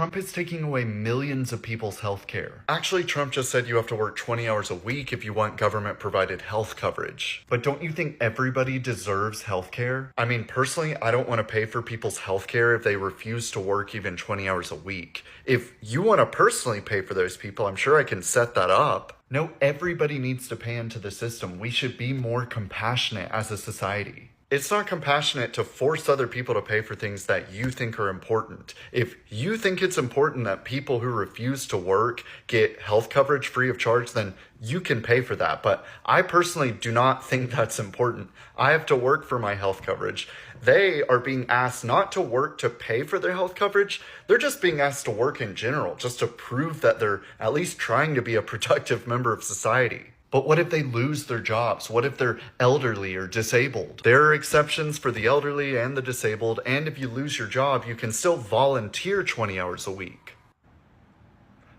Trump is taking away millions of people's health care. Actually, Trump just said you have to work 20 hours a week if you want government-provided health coverage. But don't you think everybody deserves health care? I mean, personally, I don't want to pay for people's health care if they refuse to work even 20 hours a week. If you want to personally pay for those people, I'm sure I can set that up. No, everybody needs to pay into the system. We should be more compassionate as a society. It's not compassionate to force other people to pay for things that you think are important. If you think it's important that people who refuse to work get health coverage free of charge, then you can pay for that. But I personally do not think that's important. I have to work for my health coverage. They are being asked not to work to pay for their health coverage. They're just being asked to work in general, just to prove that they're at least trying to be a productive member of society. But what if they lose their jobs? What if they're elderly or disabled? There are exceptions for the elderly and the disabled, and if you lose your job, you can still volunteer 20 hours a week.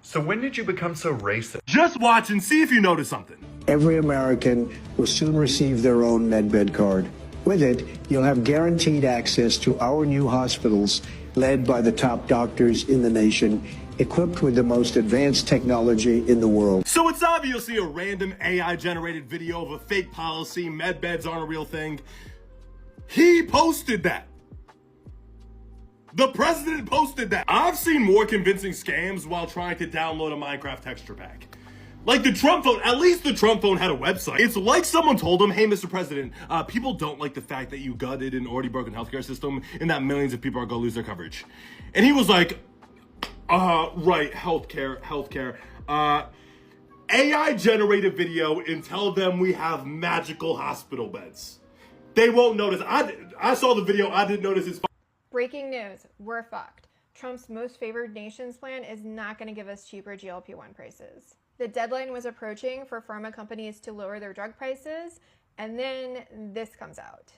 So when did you become so racist? Just watch and see if you notice something. Every American will soon receive their own MedBed card. With it, you'll have guaranteed access to our new hospitals led by the top doctors in the nation, equipped with the most advanced technology in the world. So it's obviously a random AI-generated video of a fake policy, med beds aren't a real thing. He posted that. The president posted that. I've seen more convincing scams while trying to download a Minecraft texture pack. Like the Trump phone, at least the Trump phone had a website. It's like someone told him, hey, Mr. President, people don't like the fact that you gutted an already broken healthcare system and that millions of people are gonna lose their coverage. And he was like, right, healthcare. AI generated video and tell them we have magical hospital beds. They won't notice. I saw the video, I didn't notice his. Breaking news, we're fucked. Trump's most favored nations plan is not going to give us cheaper GLP-1 prices. The deadline was approaching for pharma companies to lower their drug prices, and then this comes out.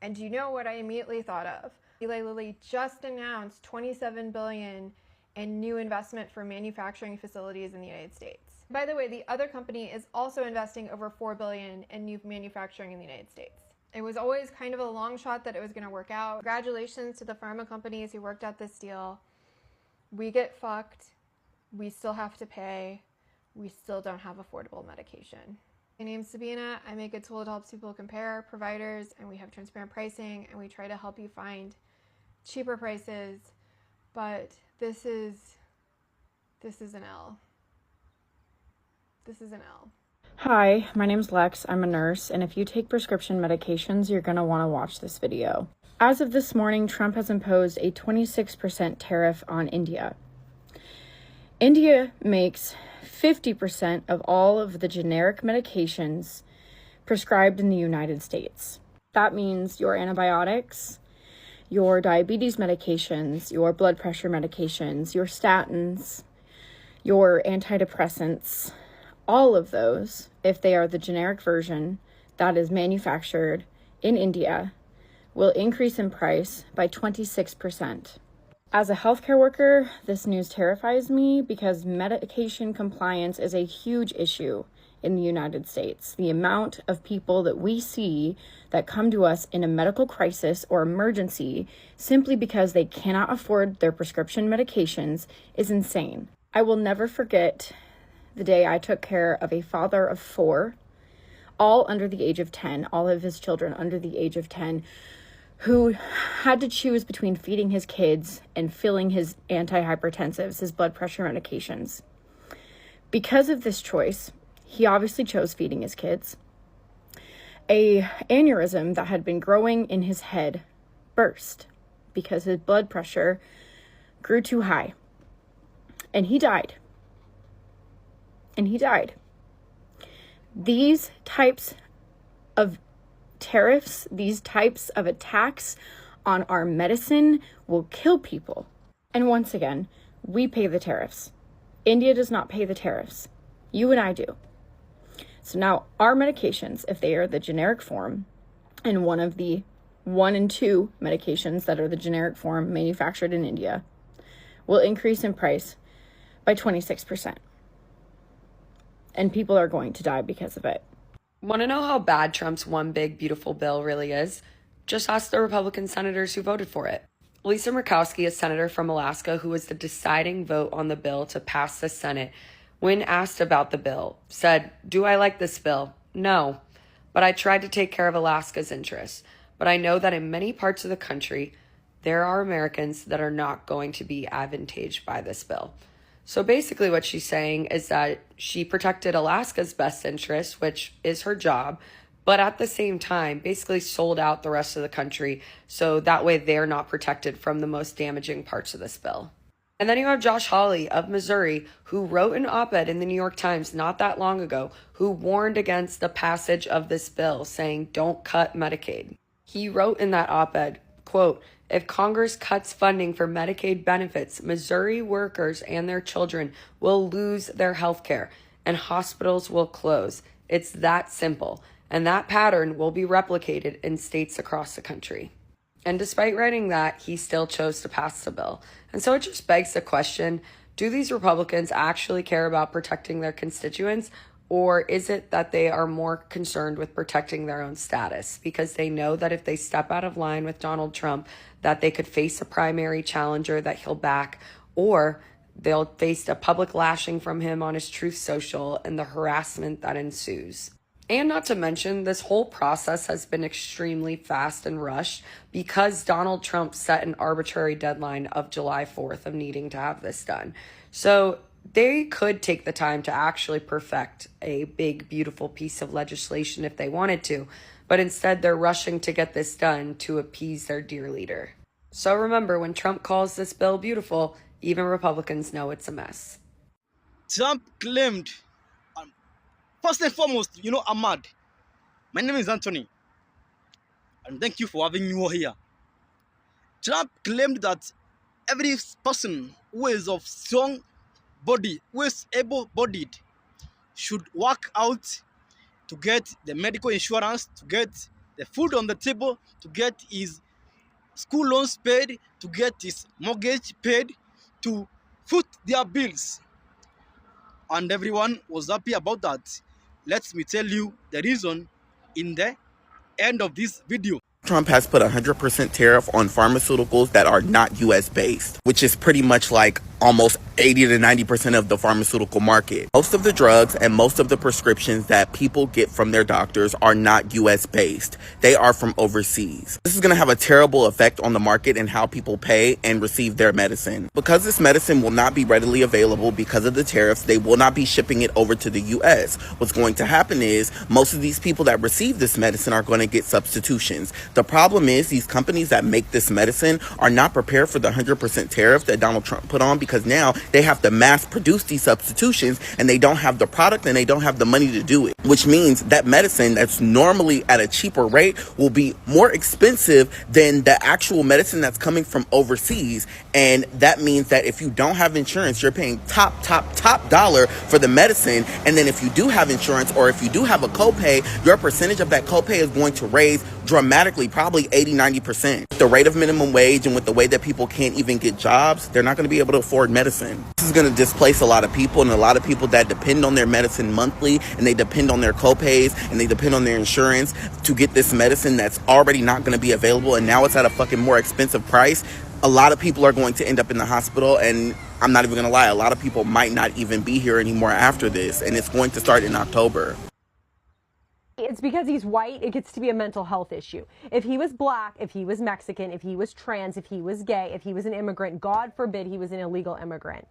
And do you know what I immediately thought of? Eli Lilly just announced $27 billion in new investment for manufacturing facilities in the United States. By the way, the other company is also investing over $4 billion in new manufacturing in the United States. It was always kind of a long shot that it was going to work out. Congratulations to the pharma companies who worked out this deal. We get fucked. We still have to pay. We still don't have affordable medication. My name's Sabina. I make a tool that helps people compare providers, and we have transparent pricing, and we try to help you find cheaper prices. But this is an L. This is an L. Hi, my name's Lex. I'm a nurse, and if you take prescription medications, you're going to want to watch this video. As of this morning, Trump has imposed a 26% tariff on India. India makes 50% of all of the generic medications prescribed in the United States. That means your antibiotics, your diabetes medications, your blood pressure medications, your statins, your antidepressants, all of those, if they are the generic version that is manufactured in India, will increase in price by 26%. As a healthcare worker, this news terrifies me because medication compliance is a huge issue in the United States. The amount of people that we see that come to us in a medical crisis or emergency simply because they cannot afford their prescription medications is insane. I will never forget the day I took care of a father of 4, all under the age of 10, all of his children under the age of 10, who had to choose between feeding his kids and filling his antihypertensives, his blood pressure medications. Because of this choice, he obviously chose feeding his kids. A aneurysm that had been growing in his head burst because his blood pressure grew too high. And he died. These types of tariffs, these types of attacks on our medicine will kill people. And once again, we pay the tariffs. India does not pay the tariffs. You and I do. So now our medications, if they are the generic form, and one of the 1 and 2 medications that are the generic form manufactured in India, will increase in price by 26%. And people are going to die because of it. Want to know how bad Trump's one big beautiful bill really is? Just ask the Republican senators who voted for it. Lisa Murkowski, a senator from Alaska who was the deciding vote on the bill to pass the Senate, when asked about the bill, said, "Do I like this bill? No, but I tried to take care of Alaska's interests. But I know that in many parts of the country, there are Americans that are not going to be advantaged by this bill." So basically what she's saying is that she protected Alaska's best interest, which is her job, but at the same time basically sold out the rest of the country so that way they're not protected from the most damaging parts of this bill. And then you have Josh Hawley of Missouri, who wrote an op-ed in the New York Times not that long ago, who warned against the passage of this bill, saying, "Don't cut Medicaid." He wrote in that op-ed, quote, "If Congress cuts funding for Medicaid benefits, Missouri workers and their children will lose their health care and hospitals will close. It's that simple. And that pattern will be replicated in states across the country." And despite writing that, he still chose to pass the bill. And so it just begs the question, do these Republicans actually care about protecting their constituents? Or is it that they are more concerned with protecting their own status because they know that if they step out of line with Donald Trump, that they could face a primary challenger that he'll back, or they'll face a public lashing from him on his Truth Social and the harassment that ensues. And not to mention, this whole process has been extremely fast and rushed because Donald Trump set an arbitrary deadline of July 4th of needing to have this done. So they could take the time to actually perfect a big, beautiful piece of legislation if they wanted to, but instead they're rushing to get this done to appease their dear leader. So remember, when Trump calls this bill beautiful, even Republicans know it's a mess. Trump claimed, first and foremost, Ahmad. My name is Anthony, and thank you for having me over here. Trump claimed that every person who is of strong body, who is able-bodied, should work out to get the medical insurance, to get the food on the table, to get his school loans paid, to get his mortgage paid, to foot their bills. And everyone was happy about that. Let me tell you the reason in the end of this video. Trump has put 100% tariff on pharmaceuticals that are not U.S. based, which is pretty much like almost 80 to 90% of the pharmaceutical market. Most of the drugs and most of the prescriptions that people get from their doctors are not U.S. based. They are from overseas. This is going to have a terrible effect on the market and how people pay and receive their medicine. Because this medicine will not be readily available because of the tariffs, they will not be shipping it over to the U.S. What's going to happen is most of these people that receive this medicine are going to get substitutions. The problem is these companies that make this medicine are not prepared for the 100% tariff that Donald Trump put on, because now they have to mass produce these substitutions and they don't have the product and they don't have the money to do it, which means that medicine that's normally at a cheaper rate will be more expensive than the actual medicine that's coming from overseas. And that means that if you don't have insurance, you're paying top dollar for the medicine. And then if you do have insurance or if you do have a copay, your percentage of that copay is going to raise dramatically, probably 80-90%. The rate of minimum wage and with the way that people can't even get jobs, they're not going to be able to afford medicine. This is going to displace a lot of people, and a lot of people that depend on their medicine monthly, and they depend on their copays and they depend on their insurance to get this medicine that's already not going to be available, and now it's at a fucking more expensive price. A lot of people are going to end up in the hospital, and I'm not even going to lie, a lot of people might not even be here anymore after this, and it's going to start in October. It's because he's white, it gets to be a mental health issue. If he was black, if he was Mexican, if he was trans, if he was gay, if he was an immigrant, God forbid he was an illegal immigrant,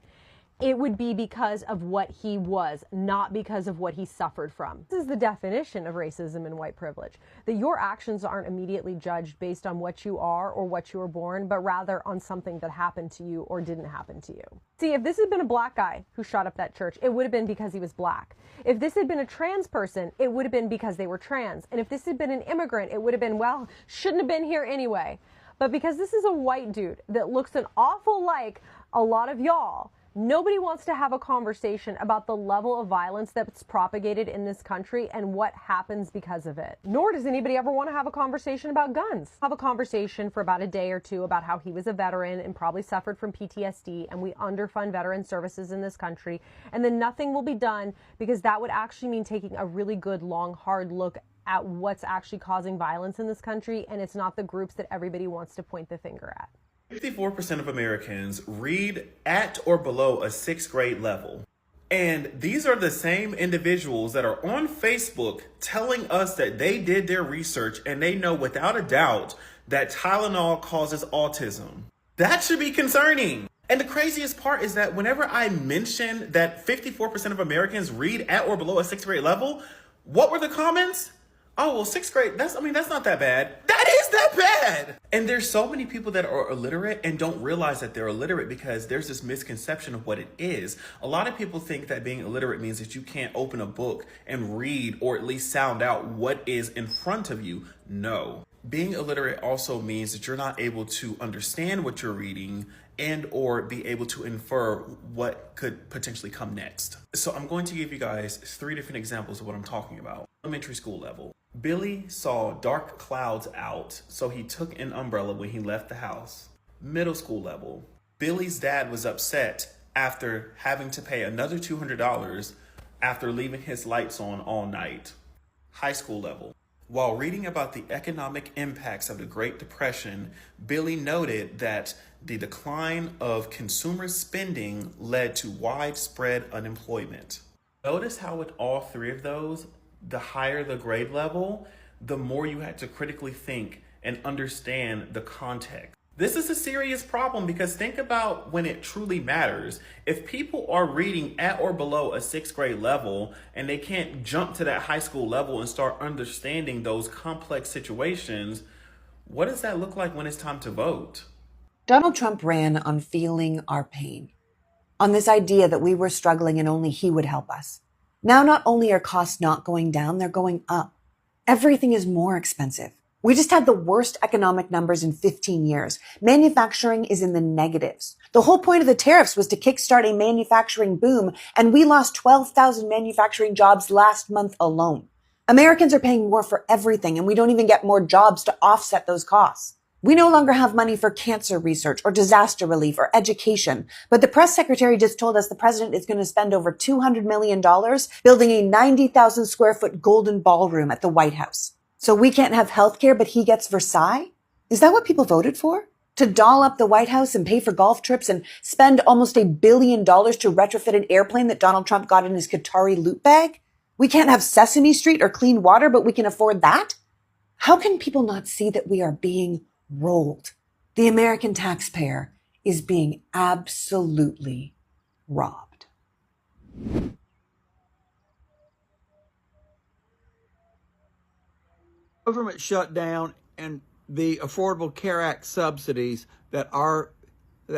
it would be because of what he was, not because of what he suffered from. This is the definition of racism and white privilege, that your actions aren't immediately judged based on what you are or what you were born, but rather on something that happened to you or didn't happen to you. See, if this had been a black guy who shot up that church, it would have been because he was black. If this had been a trans person, it would have been because they were trans. And if this had been an immigrant, it would have been, well, shouldn't have been here anyway. But because this is a white dude that looks an awful like a lot of y'all, nobody wants to have a conversation about the level of violence that's propagated in this country and what happens because of it. Nor does anybody ever want to have a conversation about guns. Have a conversation for about a day or two about how he was a veteran and probably suffered from PTSD, and we underfund veteran services in this country, and then nothing will be done, because that would actually mean taking a really good, long, hard look at what's actually causing violence in this country, and it's not the groups that everybody wants to point the finger at. 54% of Americans read at or below a 6th grade level. And these are the same individuals that are on Facebook telling us that they did their research and they know without a doubt that Tylenol causes autism. That should be concerning. And the craziest part is that whenever I mention that 54% of Americans read at or below a 6th grade level, what were the comments? Oh, well, 6th grade, that's not that bad. That is that bad. And there's so many people that are illiterate and don't realize that they're illiterate because there's this misconception of what it is. A lot of people think that being illiterate means that you can't open a book and read or at least sound out what is in front of you. No. Being illiterate also means that you're not able to understand what you're reading and or be able to infer what could potentially come next. So I'm going to give you guys 3 different examples of what I'm talking about. Elementary school level. Billy saw dark clouds out, so he took an umbrella when he left the house. Middle school level. Billy's dad was upset after having to pay another $200 after leaving his lights on all night. High school level. While reading about the economic impacts of the Great Depression, Billy noted that the decline of consumer spending led to widespread unemployment. Notice how with all 3 of those, the higher the grade level, the more you had to critically think and understand the context. This is a serious problem because think about when it truly matters. If people are reading at or below a 6th grade level and they can't jump to that high school level and start understanding those complex situations, what does that look like when it's time to vote? Donald Trump ran on feeling our pain, on this idea that we were struggling and only he would help us. Now, not only are costs not going down, they're going up. Everything is more expensive. We just had the worst economic numbers in 15 years. Manufacturing is in the negatives. The whole point of the tariffs was to kickstart a manufacturing boom, and we lost 12,000 manufacturing jobs last month alone. Americans are paying more for everything, and we don't even get more jobs to offset those costs. We no longer have money for cancer research or disaster relief or education, but the press secretary just told us the president is going to spend over $200 million building a 90,000 square foot golden ballroom at the White House. So we can't have health care, but he gets Versailles? Is that what people voted for? To doll up the White House and pay for golf trips and spend almost $1 billion to retrofit an airplane that Donald Trump got in his Qatari loot bag? We can't have Sesame Street or clean water, but we can afford that? How can people not see that we are being rolled? The American taxpayer is being absolutely robbed. Government shutdown and the Affordable Care Act subsidies that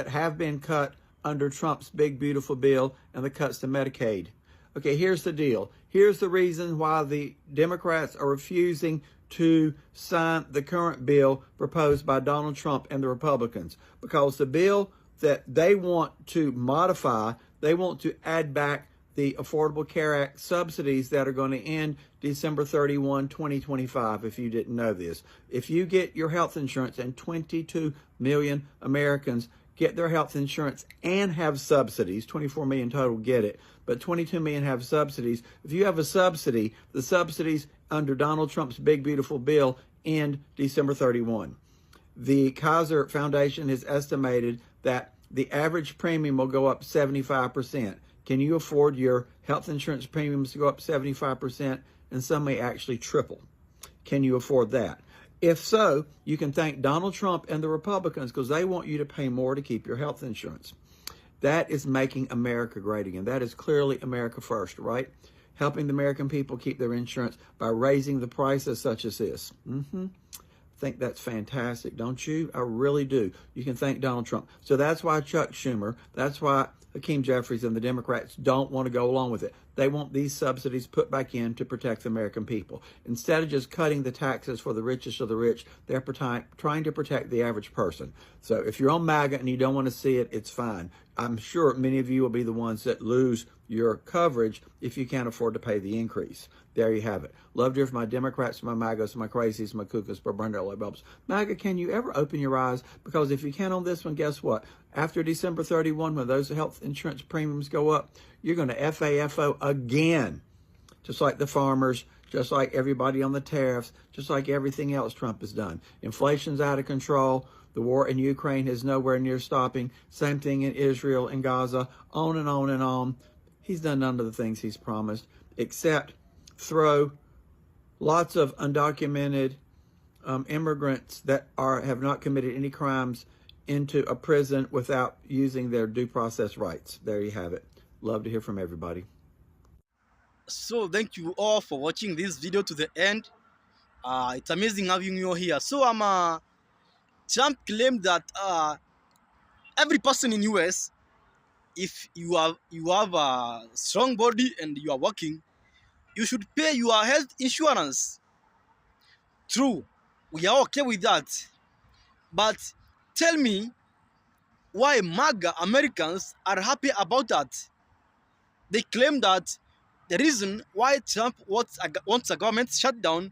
have been cut under Trump's big beautiful bill and the cuts to Medicaid. Okay, here's the deal. Here's the reason why the Democrats are refusing to sign the current bill proposed by Donald Trump and the Republicans. Because the bill that they want to modify, they want to add back the Affordable Care Act subsidies that are going to end December 31, 2025, if you didn't know this. If you get your health insurance, and 22 million Americans get their health insurance and have subsidies, 24 million total get it, but 22 million have subsidies. If you have a subsidy, the subsidies under Donald Trump's big beautiful bill end December 31. The Kaiser Foundation has estimated that the average premium will go up 75%. Can you afford your health insurance premiums to go up 75%? And some may actually triple. Can you afford that? If so, you can thank Donald Trump and the Republicans because they want you to pay more to keep your health insurance. That is making America great again. That is clearly America first, right? Helping the American people keep their insurance by raising the prices such as this. I think that's fantastic, don't you? I really do. You can thank Donald Trump. So that's why Chuck Schumer, that's why Hakeem Jeffries and the Democrats don't want to go along with it. They want these subsidies put back in to protect the American people. Instead of just cutting the taxes for the richest of the rich, they're trying to protect the average person. So if you're on Maga and you don't want to see it, it's fine. I'm sure many of you will be the ones that lose your coverage if you can't afford to pay the increase. There you have it. Love to hear from my Democrats, my Magas, my crazies, my cuckoos, my Brenda bulbs. Maga, can you ever open your eyes? Because if you can on this one, guess what? After December 31, when those health insurance premiums go up, you're going to FAFO again. Just like the farmers, just like everybody on the tariffs, just like everything else Trump has done. Inflation's out of control. The war in Ukraine is nowhere near stopping. Same thing in Israel and Gaza, on and on and on. He's done none of the things he's promised, except throw lots of undocumented immigrants that have not committed any crimes into a prison without using their due process rights. There you have it. Love to hear from everybody. So thank you all for watching this video to the end. It's amazing having you here. So Trump claimed that every person in US, if you have a strong body and you are working, you should pay your health insurance. True, we are okay with that. But tell me why Maga Americans are happy about that. They claim that the reason why Trump wants a government shutdown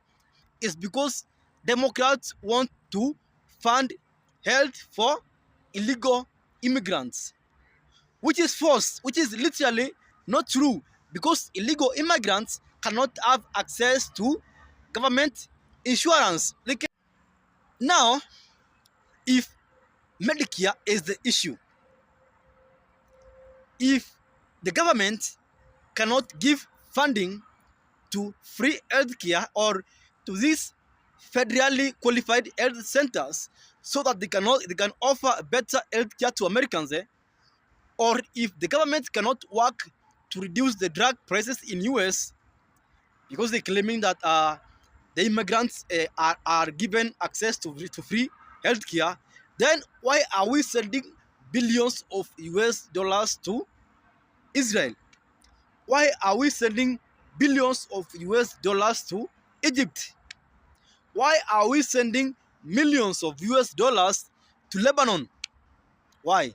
is because Democrats want to fund health for illegal immigrants, which is false, which is literally not true, because illegal immigrants cannot have access to government insurance. Now, if Medicare is the issue, if the government cannot give funding to free healthcare or to these federally qualified health centers so that they can offer better healthcare to Americans, or if the government cannot work to reduce the drug prices in US, because they're claiming that the immigrants are given access to free healthcare, then why are we sending billions of US dollars to Israel? Why are we sending billions of US dollars to Egypt? Why are we sending millions of US dollars to Lebanon? Why?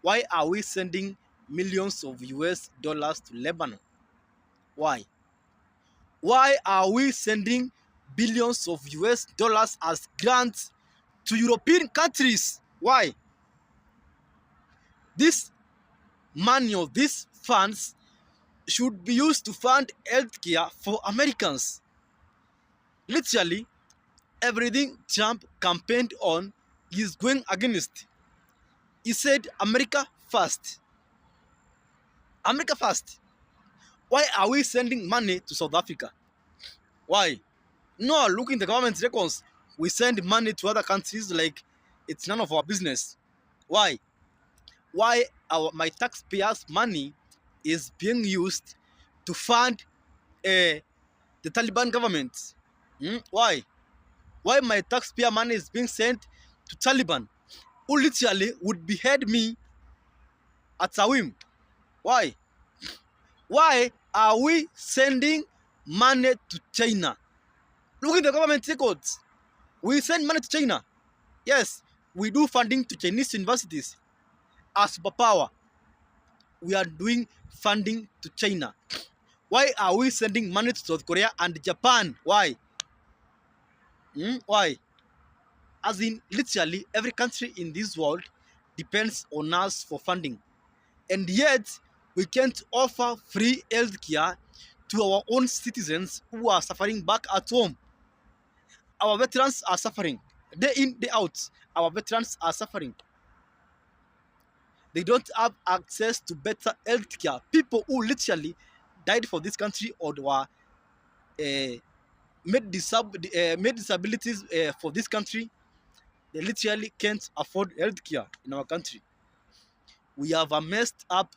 Why are we sending millions of US dollars to Lebanon? Why? Why are we sending billions of US dollars as grants to European countries? Why? This money or these funds should be used to fund healthcare for Americans. Literally, everything Trump campaigned on is going against. He said, America first. America first. Why are we sending money to South Africa? Why? No, look in the government records. We send money to other countries like it's none of our business. Why? Why my taxpayers' money is being used to fund the Taliban government? Why? Why my taxpayer money is being sent to Taliban, who literally would behead me at a whim? Why? Why are we sending money to China? Look at the government records. We send money to China. Yes, we do funding to Chinese universities. As superpower, we are doing funding to China. Why are we sending money to South Korea and Japan? Why? Why? As in, literally, every country in this world depends on us for funding. And yet, we can't offer free healthcare to our own citizens who are suffering back at home. Our veterans are suffering. Day in, day out, our veterans are suffering. They don't have access to better healthcare. People who literally died for this country or were made disabilities for this country, they literally can't afford healthcare in our country. We have a messed up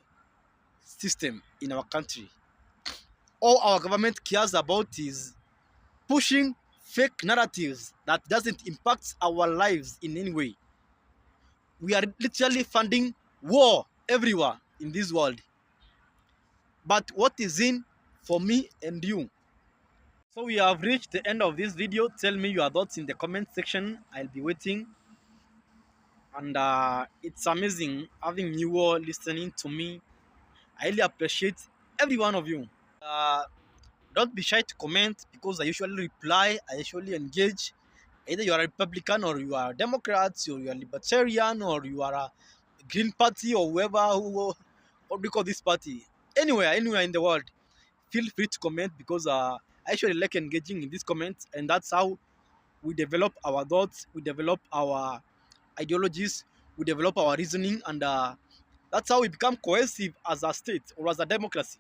system in our country. All our government cares about is pushing fake narratives that doesn't impact our lives in any way. We are literally funding war everywhere in this world. But what is in for me and you? So we have reached the end of this video. Tell me your thoughts in the comment section. I'll be waiting. And it's amazing having you all listening to me. I really appreciate every one of you. Don't be shy to comment, because I usually reply, I usually engage. Either you are a Republican or you are a Democrat, or you are a Libertarian, or you are a Green Party, or whoever, what do you call this party? Anywhere in the world, feel free to comment, because I actually like engaging in these comments, and that's how we develop our thoughts, we develop our ideologies, we develop our reasoning, and that's how we become cohesive as a state or as a democracy.